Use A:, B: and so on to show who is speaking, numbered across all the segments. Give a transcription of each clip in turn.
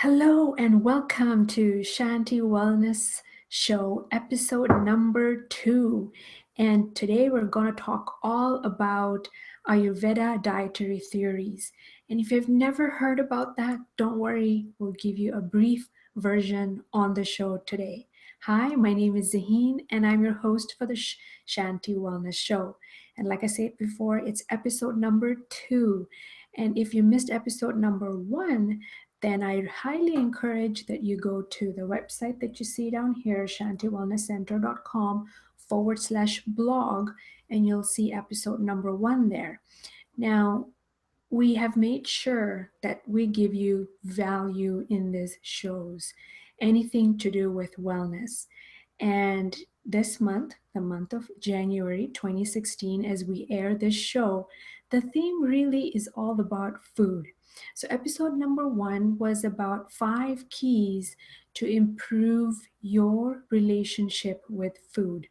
A: Hello and welcome to Shanti Wellness Show, episode number 2. And today we're going to talk all about Ayurveda dietary theories. And if you've never heard about that, don't worry, we'll give you a brief version on the show today. Hi, my name is Zaheen, and I'm your host for the Shanti Wellness Show. And like I said before, it's episode number 2. And if you missed episode number 1, then I highly encourage that you go to the website that you see down here, shantiwellnesscenter.com/blog, and you'll see episode number 1 there. Now, we have made sure that we give you value in these shows, anything to do with wellness. And this month, the month of January 2016, as we air this show, the theme really is all about food. So, episode number 1 was about 5 keys to improve your relationship with food.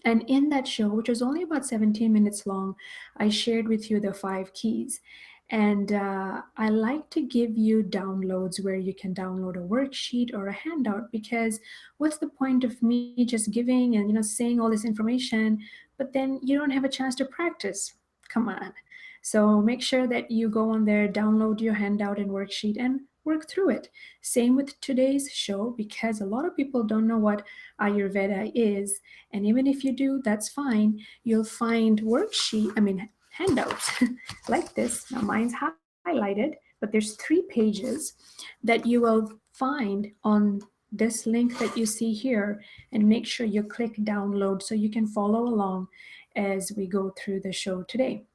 A: And in that show, which was only about 17 minutes long, I shared with you the 5 keys. And I like to give you downloads where you can download a worksheet or a handout, because what's the point of me just giving and saying all this information, but then you don't have a chance to practice? Come on. So make sure that you go on there, download your handout and worksheet, and work through it. Same with today's show, because a lot of people don't know what Ayurveda is. And even if you do, that's fine. You'll find handouts like this. Now mine's highlighted, but there's 3 pages that you will find on this link that you see here, and make sure you click download so you can follow along as we go through the show today.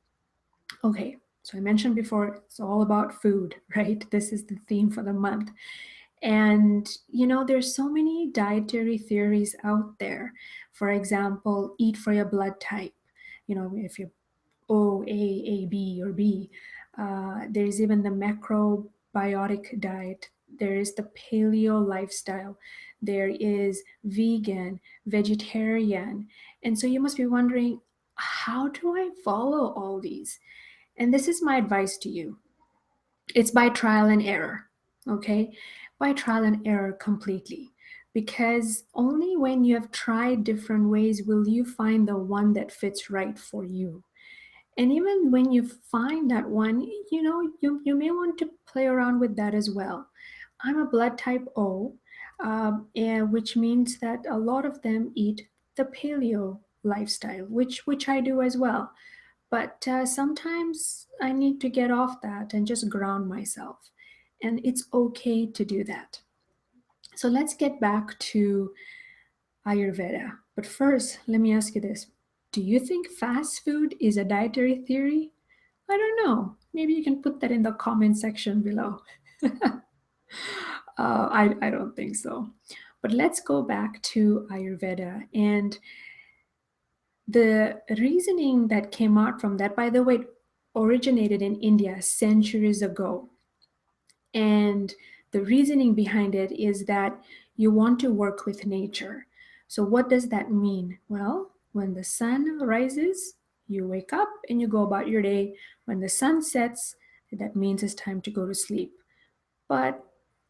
A: Okay, so I mentioned before, it's all about food, right? This is the theme for the month. And there's so many dietary theories out there. For example, eat for your blood type. If you're O, A, B, or B. There's even the macrobiotic diet. There is the paleo lifestyle. There is vegan, vegetarian. And so you must be wondering, how do I follow all these? And this is my advice to you. It's by trial and error, okay? By trial and error completely. Because only when you have tried different ways will you find the one that fits right for you. And even when you find that one, you may want to play around with that as well. I'm a blood type O, and which means that a lot of them eat the paleo lifestyle, which I do as well. But sometimes I need to get off that and just ground myself. And it's okay to do that. So let's get back to Ayurveda. But first, let me ask you this. Do you think fast food is a dietary theory? I don't know. Maybe you can put that in the comment section below. I don't think so. But let's go back to Ayurveda. And the reasoning that came out from that, by the way, originated in India centuries ago. And the reasoning behind it is that you want to work with nature. So, what does that mean? Well, when the sun rises, you wake up and you go about your day. When the sun sets, that means it's time to go to sleep. But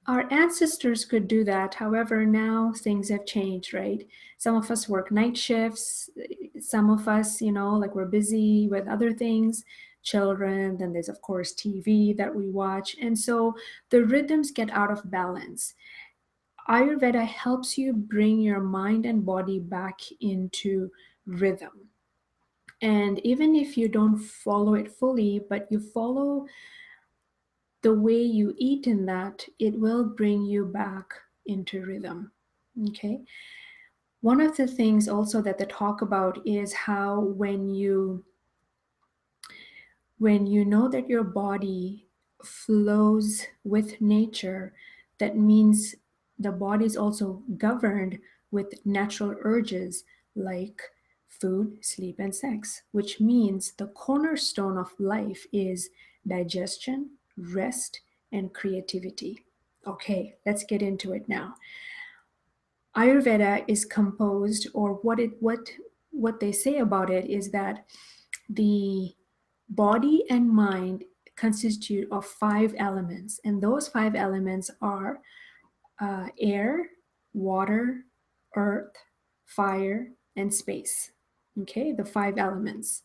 A: our ancestors could do that. However, now things have changed, right? Some of us work night shifts. Some of us, like we're busy with other things, children. Then there's, of course, TV that we watch. And so the rhythms get out of balance. Ayurveda helps you bring your mind and body back into rhythm. And even if you don't follow it fully, but you follow the way you eat in that, it will bring you back into rhythm. Okay. One of the things also that they talk about is how when you know that your body flows with nature, that means the body is also governed with natural urges like food, sleep, and sex, which means the cornerstone of life is digestion, rest, and creativity. Okay, let's get into it now. Ayurveda is composed, or what they say about it is that the body and mind constitute of 5 elements, and those 5 elements are air, water, earth, fire, and space. Okay, the 5 elements.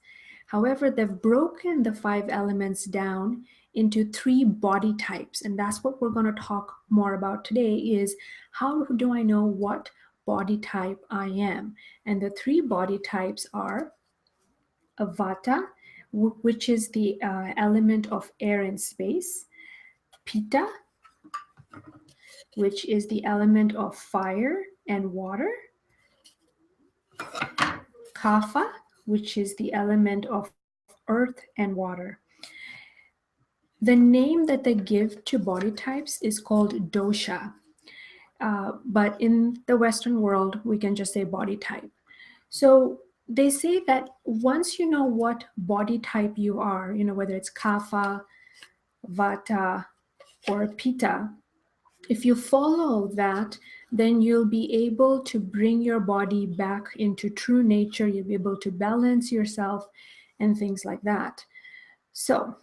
A: However, they've broken the 5 elements down into 3 body types, and that's what we're going to talk more about today is how do I know what body type I am? And the 3 body types are Vata, which is the element of air and space, Pitta, which is the element of fire and water, Kapha, which is the element of earth and water. The name that they give to body types is called dosha, but in the Western world, we can just say body type. So they say that once you know what body type you are, whether it's Kapha, Vata, or Pitta, if you follow that, then you'll be able to bring your body back into true nature. You'll be able to balance yourself and things like that. So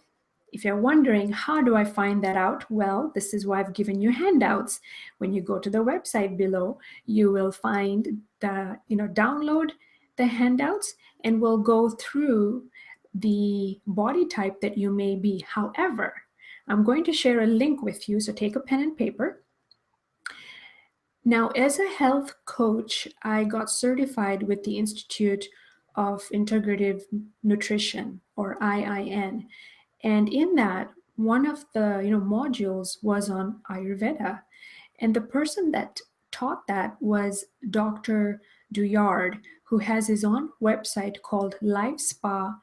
A: if you're wondering, how do I find that out? Well, this is why I've given you handouts. When you go to the website below, you will find the, download the handouts and we'll go through the body type that you may be. However, I'm going to share a link with you, so take a pen and paper. Now, as a health coach, I got certified with the Institute of Integrative Nutrition, or IIN. And in that, one of the modules was on Ayurveda. And the person that taught that was Dr. Duyard, who has his own website called livespa.com.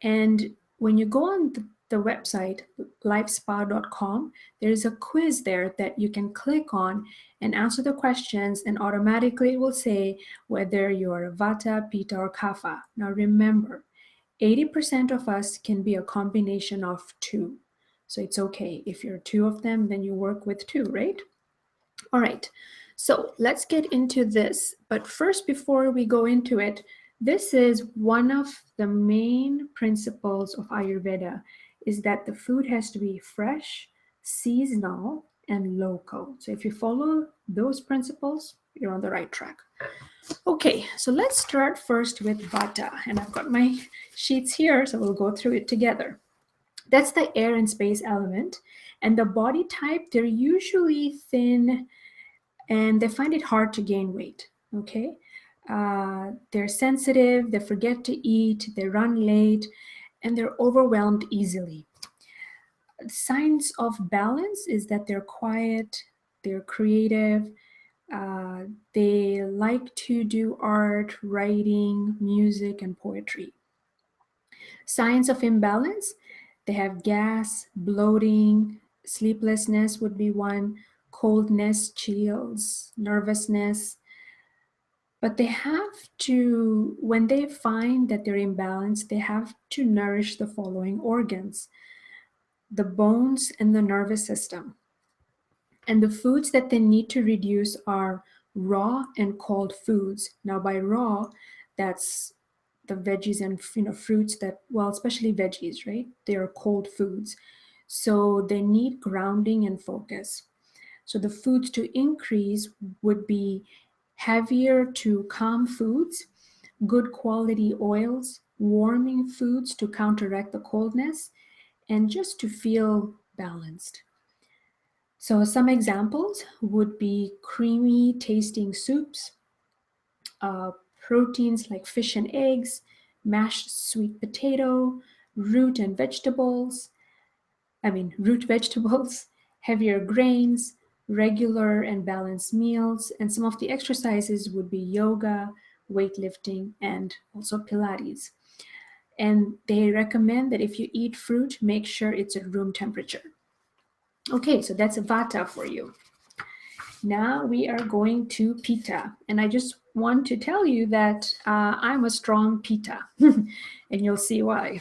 A: And when you go on the website, livespa.com, there's a quiz there that you can click on and answer the questions, and automatically it will say whether you're Vata, Pitta, or Kapha. Now remember, 80% of us can be a combination of 2. So it's okay. If you're 2 of them, then you work with 2, right? All right. So let's get into this. But first, before we go into it, this is one of the main principles of Ayurveda, is that the food has to be fresh, seasonal, and local. So if you follow those principles, you're on the right track. Okay, so let's start first with Vata. And I've got my sheets here, so we'll go through it together. That's the air and space element. And the body type, they're usually thin and they find it hard to gain weight, okay? They're sensitive, they forget to eat, they run late, and they're overwhelmed easily. Signs of balance is that they're quiet, they're creative, they like to do art, writing, music, and poetry. Signs of imbalance, they have gas, bloating, sleeplessness would be one, coldness, chills, nervousness. But they have to, when they find that they're imbalanced, they have to nourish the following organs: the bones and the nervous system. And the foods that they need to reduce are raw and cold foods. Now by raw, that's the veggies and fruits that, well, especially veggies, right? They are cold foods. So they need grounding and focus. So the foods to increase would be heavier to calm foods, good quality oils, warming foods to counteract the coldness, and just to feel balanced. So some examples would be creamy tasting soups, proteins like fish and eggs, mashed sweet potato, root vegetables, heavier grains, regular and balanced meals, and some of the exercises would be yoga, weightlifting, and also Pilates. And they recommend that if you eat fruit, make sure it's at room temperature. Okay, so that's Vata for you. Now we are going to Pitta, and I just want to tell you that I'm a strong Pitta, and you'll see why.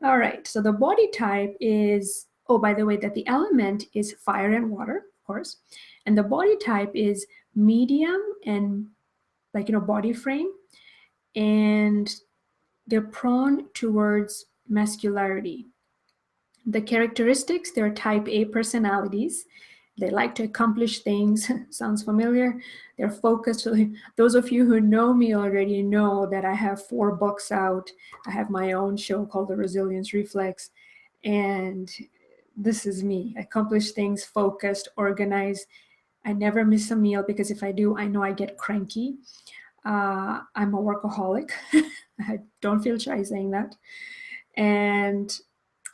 A: All right, so the body type is, oh, by the way, that the element is fire and water, of course, and the body type is medium and body frame, and they're prone towards muscularity. The characteristics, they're type A personalities. They like to accomplish things. Sounds familiar? They're focused. Those of you who know me already know that I have 4 books out. I have my own show called The Resilience Reflex. And this is me. Accomplish things, focused, organized. I never miss a meal because if I do, I know I get cranky. I'm a workaholic. I don't feel shy saying that. And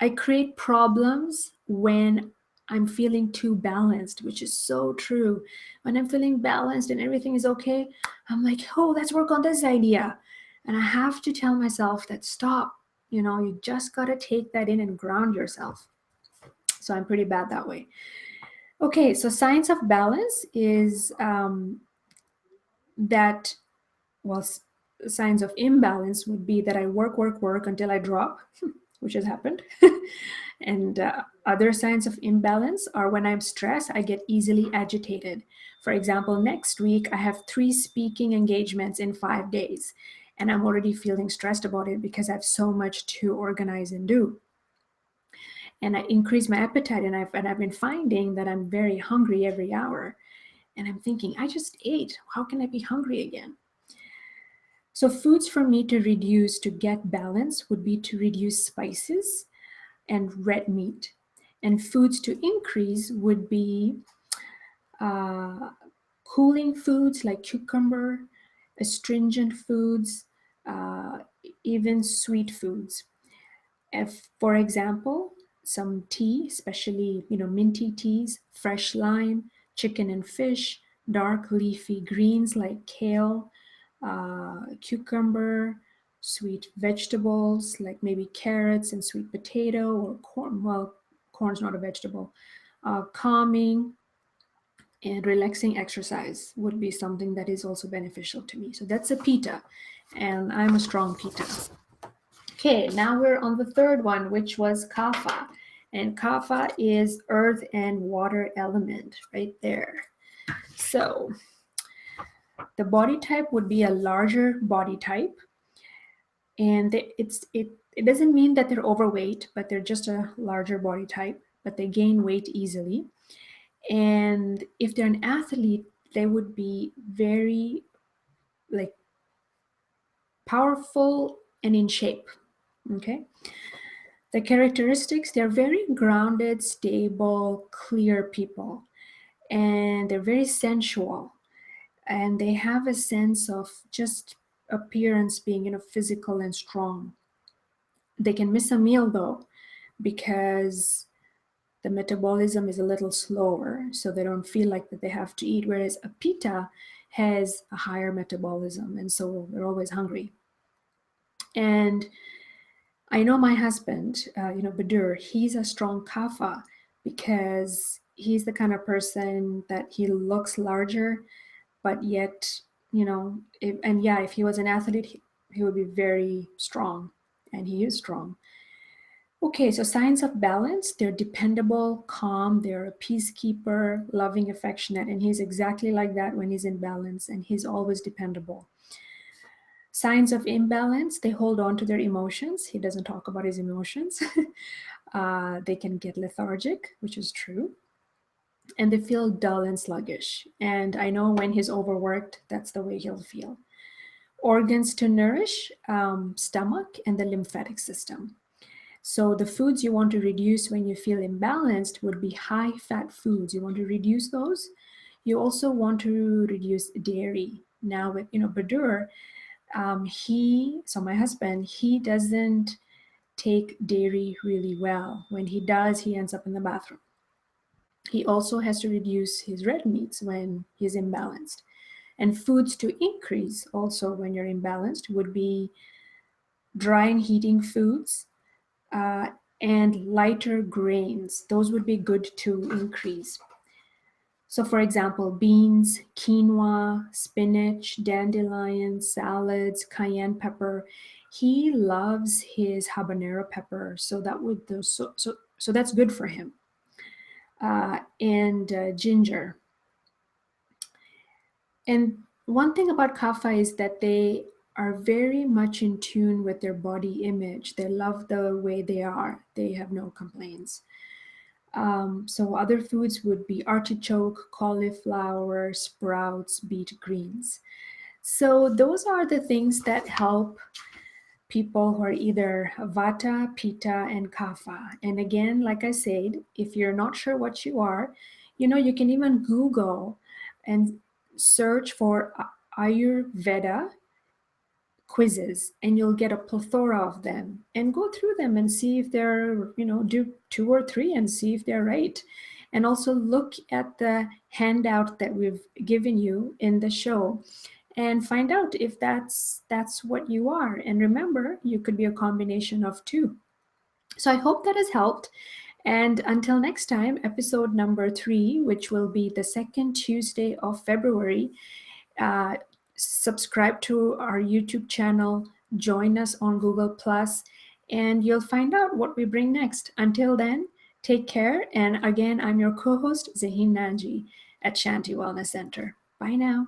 A: I create problems when I'm feeling too balanced, which is so true. When I'm feeling balanced and everything is okay, I'm like, oh, let's work on this idea. And I have to tell myself that stop, you just got to take that in and ground yourself. So I'm pretty bad that way. Okay, so science of balance is that, well, signs of imbalance would be that I work until I drop, which has happened. And other signs of imbalance are when I'm stressed, I get easily agitated. For example, next week, I have 3 speaking engagements in 5 days, and I'm already feeling stressed about it because I have so much to organize and do. And I increase my appetite, and I've been finding that I'm very hungry every hour. And I'm thinking, I just ate. How can I be hungry again? So foods for me to reduce to get balance would be to reduce spices and red meat. And foods to increase would be uh, cooling foods like cucumber, astringent foods, uh, even sweet foods. If, for example, some tea, especially minty teas, fresh lime, chicken and fish, dark leafy greens like kale, cucumber, sweet vegetables like maybe carrots and sweet potato or corn. Well, corn's not a vegetable. Calming and relaxing exercise would be something that is also beneficial to me. So that's a Pitta, and I'm a strong Pitta. Okay, now we're on the third one, which was Kapha. And Kapha is earth and water element right there. So the body type would be a larger body type. And it doesn't mean that they're overweight, but they're just a larger body type, but they gain weight easily. And if they're an athlete, they would be very like powerful and in shape. Okay. The characteristics, they're very grounded, stable, clear people, and they're very sensual, and they have a sense of just appearance being, physical and strong. They can miss a meal though, because the metabolism is a little slower, so they don't feel like that they have to eat, whereas a Pitta has a higher metabolism, and so they're always hungry. And I know my husband, Badur, he's a strong Kapha because he's the kind of person that he looks larger, but yet, if he was an athlete, he would be very strong, and he is strong. Okay, so signs of balance, they're dependable, calm, they're a peacekeeper, loving, affectionate, and he's exactly like that when he's in balance, and he's always dependable. Signs of imbalance, they hold on to their emotions. He doesn't talk about his emotions. They can get lethargic, which is true. And they feel dull and sluggish. And I know when he's overworked, that's the way he'll feel. Organs to nourish, stomach and the lymphatic system. So the foods you want to reduce when you feel imbalanced would be high fat foods. You want to reduce those. You also want to reduce dairy. Now with Badur, my husband, he doesn't take dairy really well. When he does, he ends up in the bathroom. He also has to reduce his red meats when he's imbalanced. And foods to increase also when you're imbalanced would be dry and heating foods, and lighter grains. Those would be good to increase. So for example, beans, quinoa, spinach, dandelion, salads, cayenne pepper. He loves his habanero pepper, so that's good for him. And ginger. And one thing about kapha is that they are very much in tune with their body image. They love the way they are. They have no complaints. So other foods would be artichoke, cauliflower, sprouts, beet greens. So those are the things that help people who are either Vata, Pitta, and Kapha. And again, like I said, if you're not sure what you are, you can even Google and search for Ayurveda quizzes, and you'll get a plethora of them, and go through them and see if they're, do two or three and see if they're right. And also look at the handout that we've given you in the show and find out if that's what you are. And remember, you could be a combination of two. So I hope that has helped. And until next time, episode number 3, which will be the second Tuesday of February, uh, subscribe to our YouTube channel, join us on Google Plus, and you'll find out what we bring next. Until then, take care. And again, I'm your co-host, Zahin Nanji at Shanti Wellness Center. Bye now.